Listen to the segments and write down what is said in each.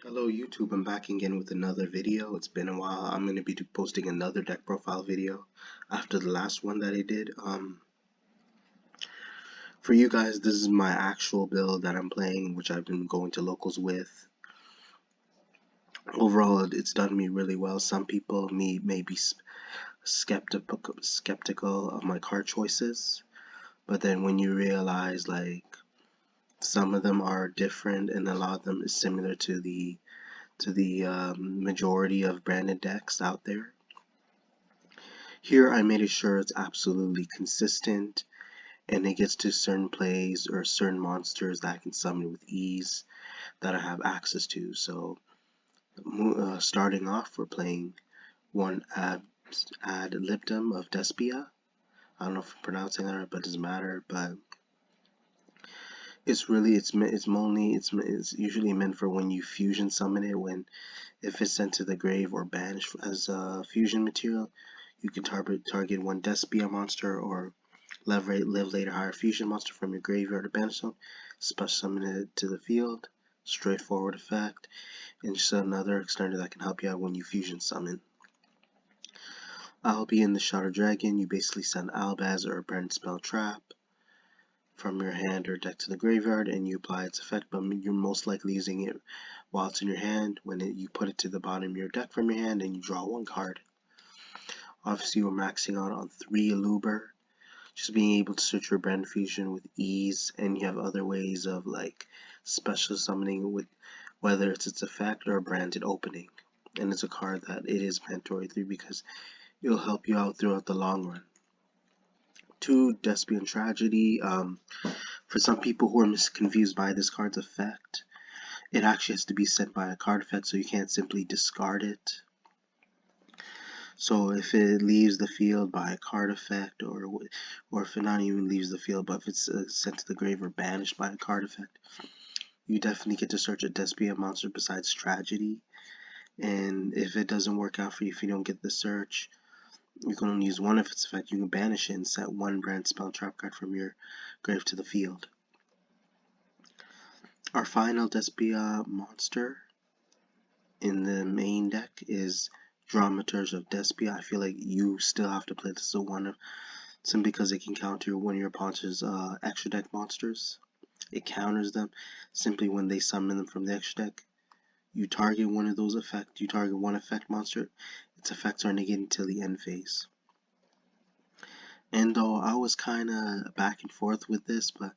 Hello YouTube, I'm back again with another video. It's been a while. I'm going to be posting another deck profile video after the last one that I did. For you guys, this is my actual build that I'm playing, which I've been going to locals with. Overall, it's done me really well. Some people may be skeptical of my card choices, but then when you realize like some of them are different and a lot of them is similar to the majority of branded decks out there. Here I made sure it's absolutely consistent and it gets to certain plays or certain monsters that I can summon with ease that I have access to. So starting off, we're playing one ad libitum of Despia. I don't know if I'm pronouncing that right, but it doesn't matter. But it's usually meant for when you fusion summon it. When if it's sent to the grave or banished as a fusion material, you can target one Despia monster or live later higher fusion monster from your graveyard or banish zone, special summon it to the field, straightforward effect, and just another extender that can help you out when you fusion summon. I'll be in the Shadow Dragon. You basically send Albaz or a Brand Spell Trap from your hand or deck to the graveyard and you apply its effect, but you're most likely using it while it's in your hand. When you put it to the bottom of your deck from your hand and you draw one card. Obviously, we're maxing out on 3 Eluber, just being able to search for brand fusion with ease, and you have other ways of like special summoning with whether it's its effect or a branded opening. And it's a card that it is mandatory 3 because it'll help you out throughout the long run. 2 Despian Tragedy. For some people who are confused by this card's effect, it actually has to be sent by a card effect, so you can't simply discard it. So if it leaves the field by a card effect, or if it not even leaves the field, but if it's sent to the grave or banished by a card effect, you definitely get to search a Despia monster besides Tragedy. And if it doesn't work out for you, if you don't get the search, you can only use one of its effect. You can banish it and set one brand spell trap card from your grave to the field. Our final Despia monster in the main deck is Dramaturge of Despia. I feel like you still have to play this as a one, simply because it can counter one of your opponent's extra deck monsters. It counters them simply when they summon them from the extra deck. You target one of those effects. You target one effect monster. Its effects are negated until the end phase. And though I was kind of back and forth with this, but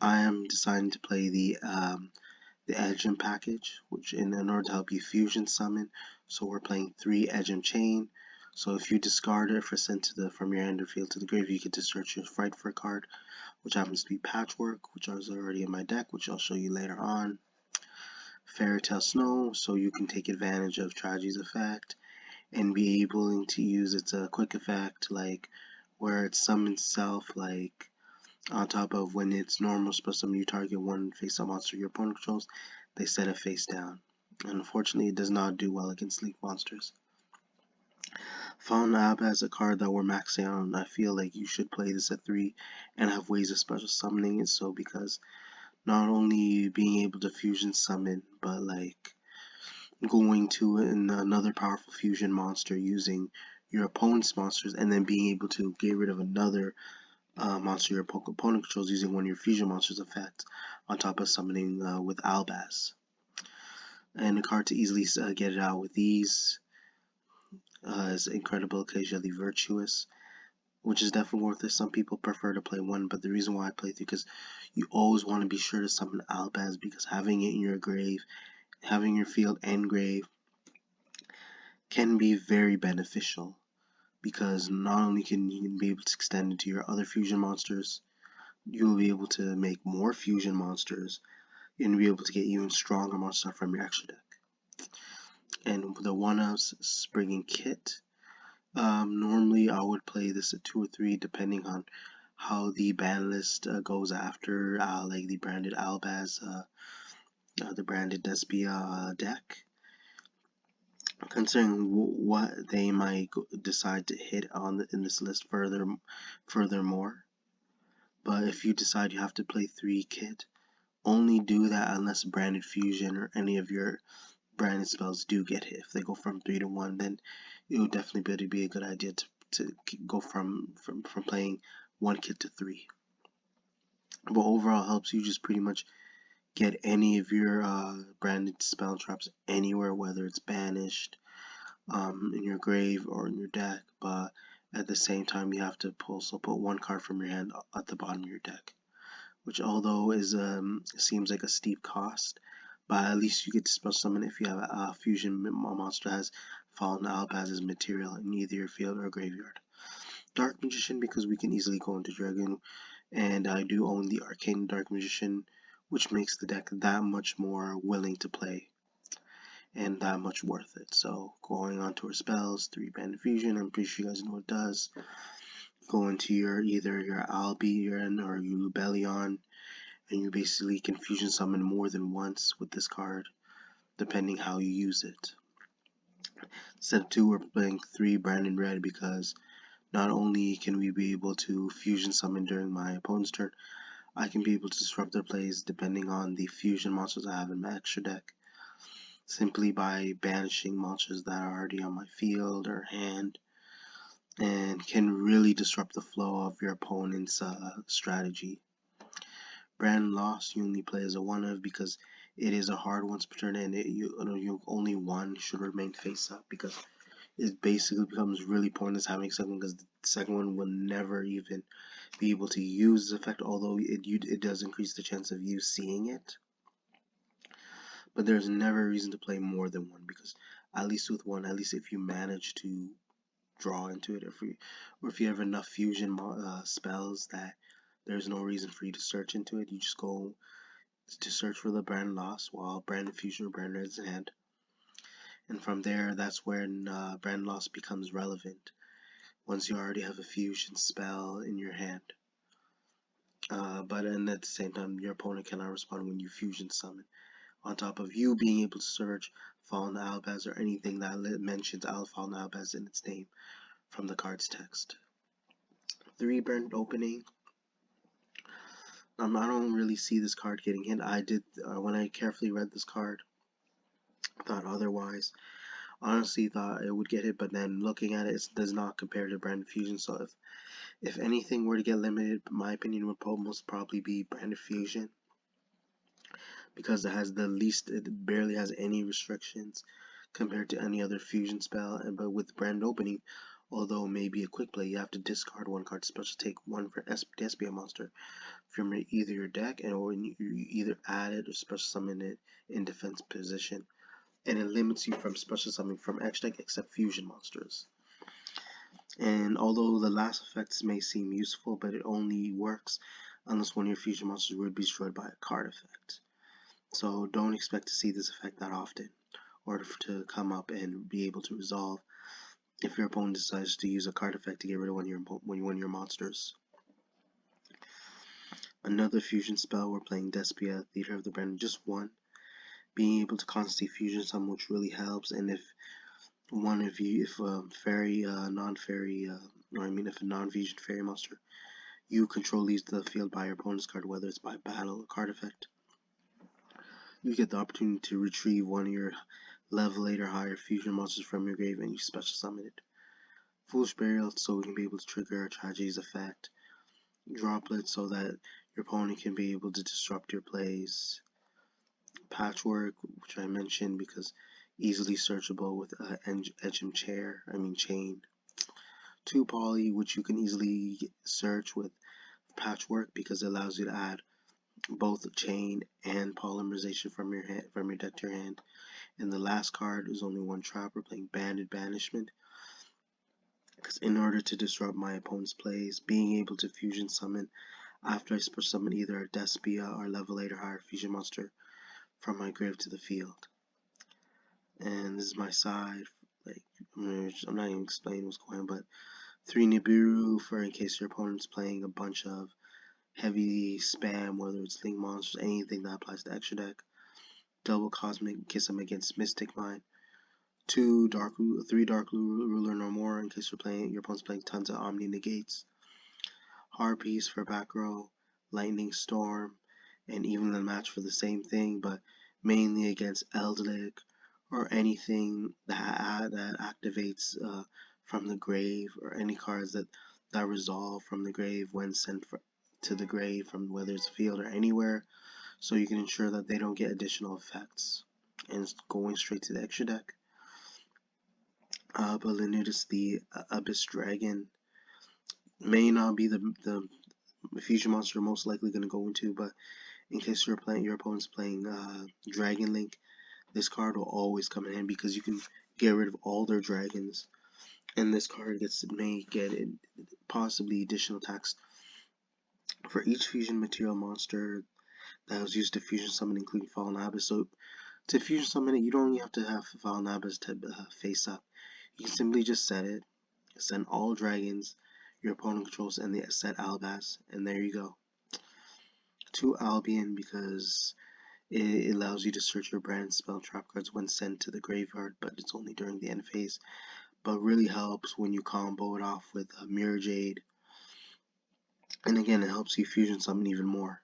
I am deciding to play the Edgem package, which in order to help you fusion summon. So we're playing 3 Edgem Chain. So if you discard it for sent to from your hand or field to the grave, you get to search your Fight for a card, which happens to be Patchwork, which is already in my deck, which I'll show you later on. Fairy Tale Snow, so you can take advantage of Tragedy's effect and be able to use its quick effect, like where it summons itself, like on top of when it's normal supposed to summon, you target one face-up monster your opponent controls, they set it face down. Unfortunately, it does not do well against sleep monsters. Fountain Ab has a card that we're maxing out on. I feel like you should play this at 3 and have ways of special summoning it, so because not only being able to fusion summon, but like going to another powerful fusion monster using your opponent's monsters and then being able to get rid of another monster your opponent controls using one of your fusion monsters' effects on top of summoning with Albaz. And a card to easily get it out with ease is Incredible Occasionally Virtuous, which is definitely worth it. Some people prefer to play 1, but the reason why I play 3 because you always want to be sure to summon Albaz, because having it in your grave, having your field and grave can be very beneficial, because not only can you be able to extend it to your other fusion monsters, you'll be able to make more fusion monsters and be able to get even stronger monsters from your extra deck. And the one-ups Springing Kit, normally I would play this at 2 or 3 depending on how the ban list goes after like the branded Albaz, the branded Despia deck. Considering what they might decide to hit on in this list furthermore. But if you decide you have to play 3 kit, only do that unless branded fusion or any of your branded spells do get hit. If they go from 3 to 1, then it would definitely be a good idea to go from playing 1 kit to 3. But overall, helps you just pretty much get any of your branded spell traps anywhere, whether it's banished, in your grave or in your deck. But at the same time, you have to also put 1 card from your hand at the bottom of your deck, which although is seems like a steep cost, but at least you get to special summon if you have a fusion monster has Fallen Albaz as material in either your field or graveyard. Dark Magician, because we can easily go into Dragon, and I do own the Arcane Dark Magician, which makes the deck that much more willing to play and that much worth it. So going on to our spells, 3 Band Fusion, I'm pretty sure you guys know what it does. Go into your either your Albion or your Lubellion, and you basically can fusion summon more than once with this card, depending how you use it. Step 2, we're playing 3 Branded Red because not only can we be able to fusion summon during my opponent's turn, I can be able to disrupt their plays depending on the fusion monsters I have in my extra deck, simply by banishing monsters that are already on my field or hand, and can really disrupt the flow of your opponent's strategy. Brand Lost you only play as a 1-of because it is a hard once per turn, and you only one should remain face up because it basically becomes really pointless having a second one because the second one will never even be able to use this effect, although it does increase the chance of you seeing it. But there's never a reason to play more than one because at least with one, at least if you manage to draw into it, or if you have enough fusion spells that there's no reason for you to search into it, you just go to search for the Brand Lost while Brand Fusion or Brand Red's in hand. And from there, that's when Brand Lost becomes relevant, once you already have a fusion spell in your hand. But at the same time, your opponent cannot respond when you fusion summon. On top of you being able to search Fallen Albaz or anything that mentions Fallen Albaz in its name from the card's text. 3 Brand Opening. I don't really see this card getting hit. I did when I carefully read this card, thought otherwise. Honestly thought it would get hit, but then looking at it, it does not compare to Brand Fusion. So if anything were to get limited, my opinion would most probably be Brand Fusion, because it has the least, it barely has any restrictions compared to any other fusion spell. But with Brand Opening, although maybe a quick play, you have to discard 1 card, especially take 1 for Despia monster from either your deck, or you either add it or special summon it in defense position, and it limits you from special summoning from extra deck except fusion monsters. And although the last effects may seem useful, but it only works unless one of your fusion monsters would be destroyed by a card effect. So don't expect to see this effect that often, or to come up and be able to resolve if your opponent decides to use a card effect to get rid of one of your monsters. Another fusion spell, we're playing Despia, Theater of the Brand, just 1. Being able to constantly fusion summon, which really helps, and if one of you, if a fairy, non-fairy, if a non-fusion fairy monster you control leaves the field by your opponent's card, whether it's by battle or card effect, you get the opportunity to retrieve one of your level 8 or higher fusion monsters from your grave and you special summon it. Foolish Burial, so we can be able to trigger a Tragedy's effect. Droplet, so that your opponent can be able to disrupt your plays. Patchwork, which I mentioned because easily searchable with chain. 2 Poly, which you can easily search with Patchwork because it allows you to add both chain and polymerization from your deck to your hand. And the last card is only 1 trap. We're playing Banded Banishment, because in order to disrupt my opponent's plays, being able to fusion summon after I special summon either a Despia or level 8 or higher fusion monster from my grave to the field. And this is my side. Like, I'm not even explaining what's going on, but 3 Nibiru for in case your opponent's playing a bunch of heavy spam, whether it's Link monsters, anything that applies to extra deck. Double Cosmic Kiss them against Mystic Mine. 3 Dark Ruler no more in case your opponent's playing tons of Omni Negates. Harpies for back row. Lightning Storm, and even the match for the same thing, but mainly against Eldlik or anything that activates from the grave, or any cards that resolve from the grave when sent to the grave from whether it's field or anywhere, so you can ensure that they don't get additional effects and going straight to the extra deck. But notice the Abyss Dragon may not be the fusion monster most likely going to go into, but in case your opponent's playing Dragon Link, this card will always come in handy because you can get rid of all their dragons, and this card may get possibly additional attacks for each fusion material monster that was used to fusion summon, including Fallen Abyss. So to fusion summon it, you don't even have to have Fallen Abyss to face up. You can simply just set it, send all dragons your opponent controls, and the set Albaz, and there you go. 2 Albion, because it allows you to search your brand spell trap cards when sent to the graveyard, but it's only during the end phase. But really helps when you combo it off with Mirror Jade. And again, it helps you fusion summon even more.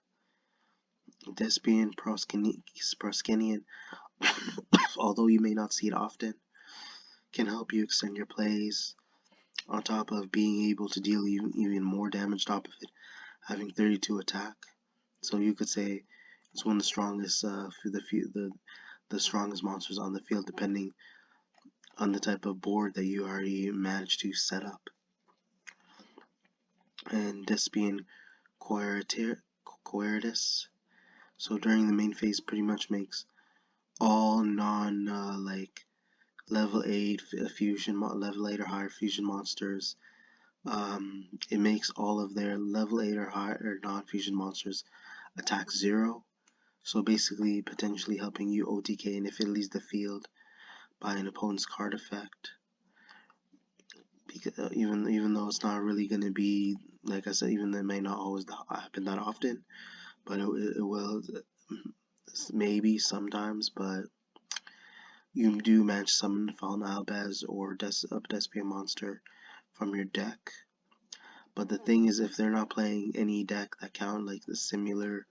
Despian, Proskenian, although you may not see it often, can help you extend your plays, on top of being able to deal even more damage, top of it having 32 attack. So you could say it's one of the strongest the strongest monsters on the field, depending on the type of board that you already managed to set up. And Despian Quietus, so during the main phase, pretty much makes all non like level 8 fusion, level 8 or higher fusion monsters. It makes all of their level 8 or higher non-fusion monsters attack 0. So basically, potentially helping you OTK, and if it leaves the field by an opponent's card effect. Because even though it's not really going to be, like I said, even though it may not always happen that often, but it will maybe sometimes. But you do manage to summon Fallen Albaz or Despia monster from your deck. But the thing is, if they're not playing any deck that count like the similar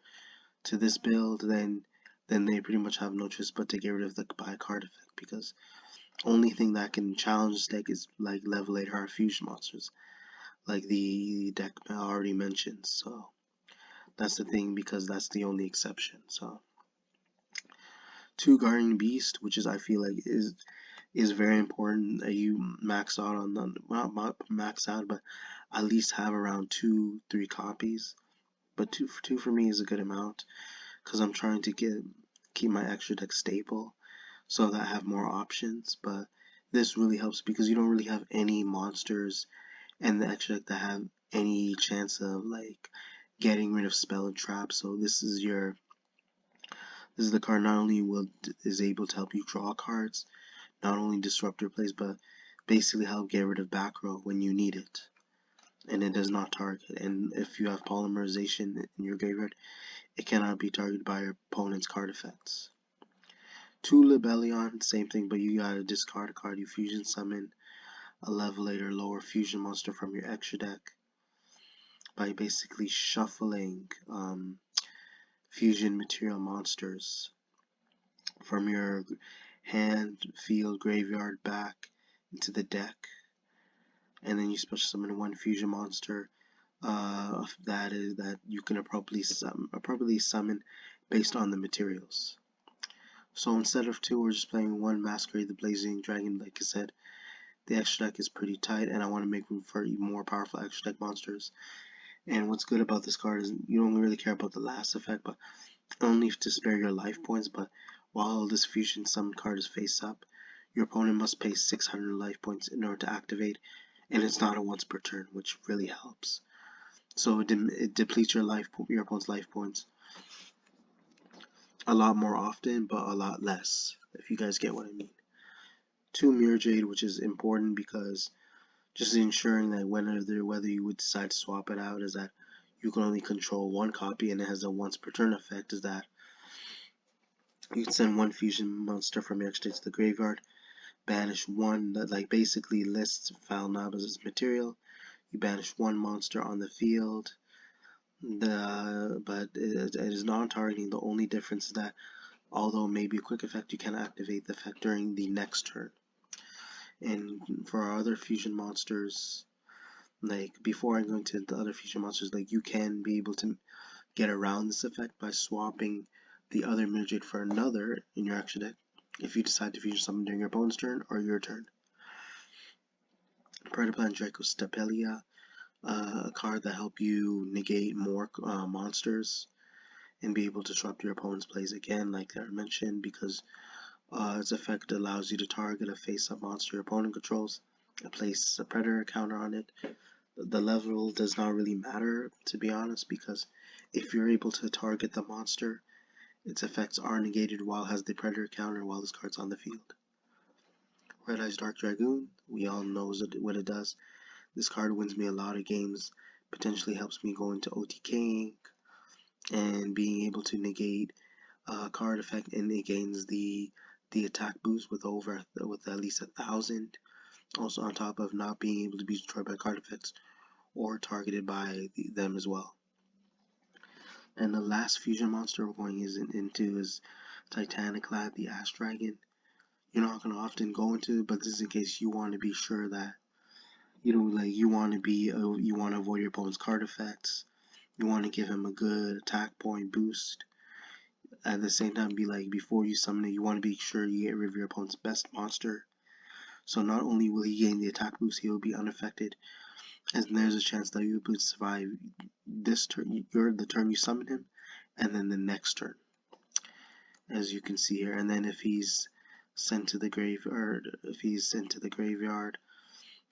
to this build, then they pretty much have no choice but to get rid of the buy card effect, because only thing that can challenge this deck is like level 8 hard fusion monsters, like the deck I already mentioned. So that's the thing, because that's the only exception. So 2 Guardian Beast, which is I feel like is very important that you max out on them, not max out, but at least have around 2-3 copies. But two for me is a good amount, because I'm trying to keep my extra deck stable so that I have more options. But this really helps because you don't really have any monsters and the extra deck that have any chance of like getting rid of spell and trap. So this is the card not only is able to help you draw cards, not only disrupt your plays, but basically help get rid of back row when you need it. And it does not target. And if you have polymerization in your graveyard, it cannot be targeted by your opponent's card effects. 2 Libellion, same thing, but you gotta discard a card. You fusion summon a level 8 or lower fusion monster from your extra deck by basically shuffling fusion material monsters from your hand, field, graveyard back into the deck, and then you special summon 1 fusion monster that you can appropriately summon based on the materials. So instead of 2, we're just playing 1 Masquerade the Blazing Dragon. Like I said, the extra deck is pretty tight, and I want to make room for even more powerful extra deck monsters. And what's good about this card is you don't really care about the last effect, but only to spare your life points. But while this fusion summon card is face up, your opponent must pay 600 life points in order to activate, and it's not a once per turn, which really helps. So it depletes your opponent's life points a lot more often, but a lot less, if you guys get what I mean. 2 Mirror Jade, which is important because just ensuring that whether you would decide to swap it out, is that you can only control 1 copy, and it has a once per turn effect, is that you can send 1 fusion monster from your extra to the graveyard, banish 1 that like basically lists Fallen Abyss as material, you banish 1 monster on the field. But it is non-targeting. The only difference is that Although maybe a quick effect, you can activate the effect during the next turn. And for our other fusion monsters, like before I go into the other fusion monsters, like you can be able to get around this effect by swapping the other midget for another in your action deck if you decide to fusion summon during your opponent's turn or your turn. Predaplan Draco Stepelia, a card that help you negate more monsters and be able to disrupt your opponent's plays again, like I mentioned, because its effect allows you to target a face-up monster your opponent controls and place a predator counter on it. The level does not really matter, to be honest, because if you're able to target the monster, its effects are negated while it has the predator counter while this card's on the field. Red Eyes Dark Dragoon, we all know what it does. This card wins me a lot of games, potentially helps me go into OTKing, and being able to negate card effect, and it gains the attack boost with at least 1,000. Also on top of not being able to be destroyed by card effects or targeted by them as well. And the last fusion monster we're going into is Titanic Lad, the Ash Dragon. You're not going to often go into it, but this is in case you want to be sure that you want to avoid your opponent's card effects. You want to give him a good attack point boost. At the same time, before you summon it, you want to be sure you get rid of your opponent's best monster. So not only will he gain the attack boost, he will be unaffected, and there's a chance that you would survive this turn, the turn you summon him, and then the next turn, as you can see here. And then if he's sent to the graveyard,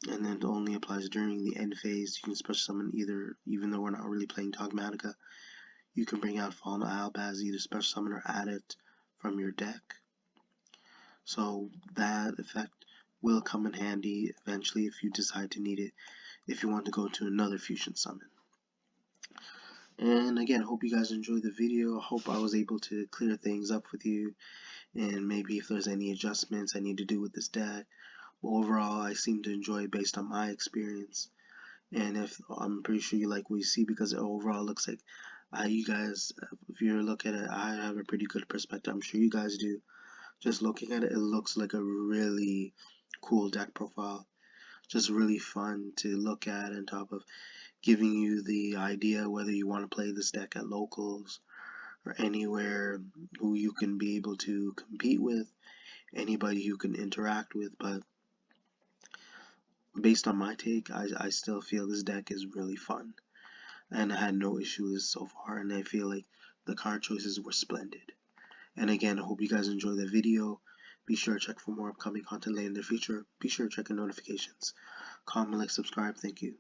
and then it only applies during the end phase, you can special summon even though we're not really playing Dogmatica, you can bring out Fallen Albaz, either special summon or add it from your deck. So that effect will come in handy eventually if you decide to need it, if you want to go to another fusion summon. And again, I hope you guys enjoyed the video. I hope I was able to clear things up with you, and maybe if there's any adjustments I need to do with this deck. But overall, I seem to enjoy it based on my experience. And if I'm pretty sure you like what you see, because it overall looks like you guys, if you look at it, I have a pretty good perspective. I'm sure you guys do. Just looking at it, it looks like a really cool deck profile. Just really fun to look at, on top of giving you the idea whether you want to play this deck at locals or anywhere, who you can be able to compete with, anybody you can interact with. But based on my take, I still feel this deck is really fun, and I had no issues so far, and I feel like the card choices were splendid. And again, I hope you guys enjoyed the video. Be sure to check for more upcoming content later in the future. Be sure to check the notifications. Comment, like, subscribe. Thank you.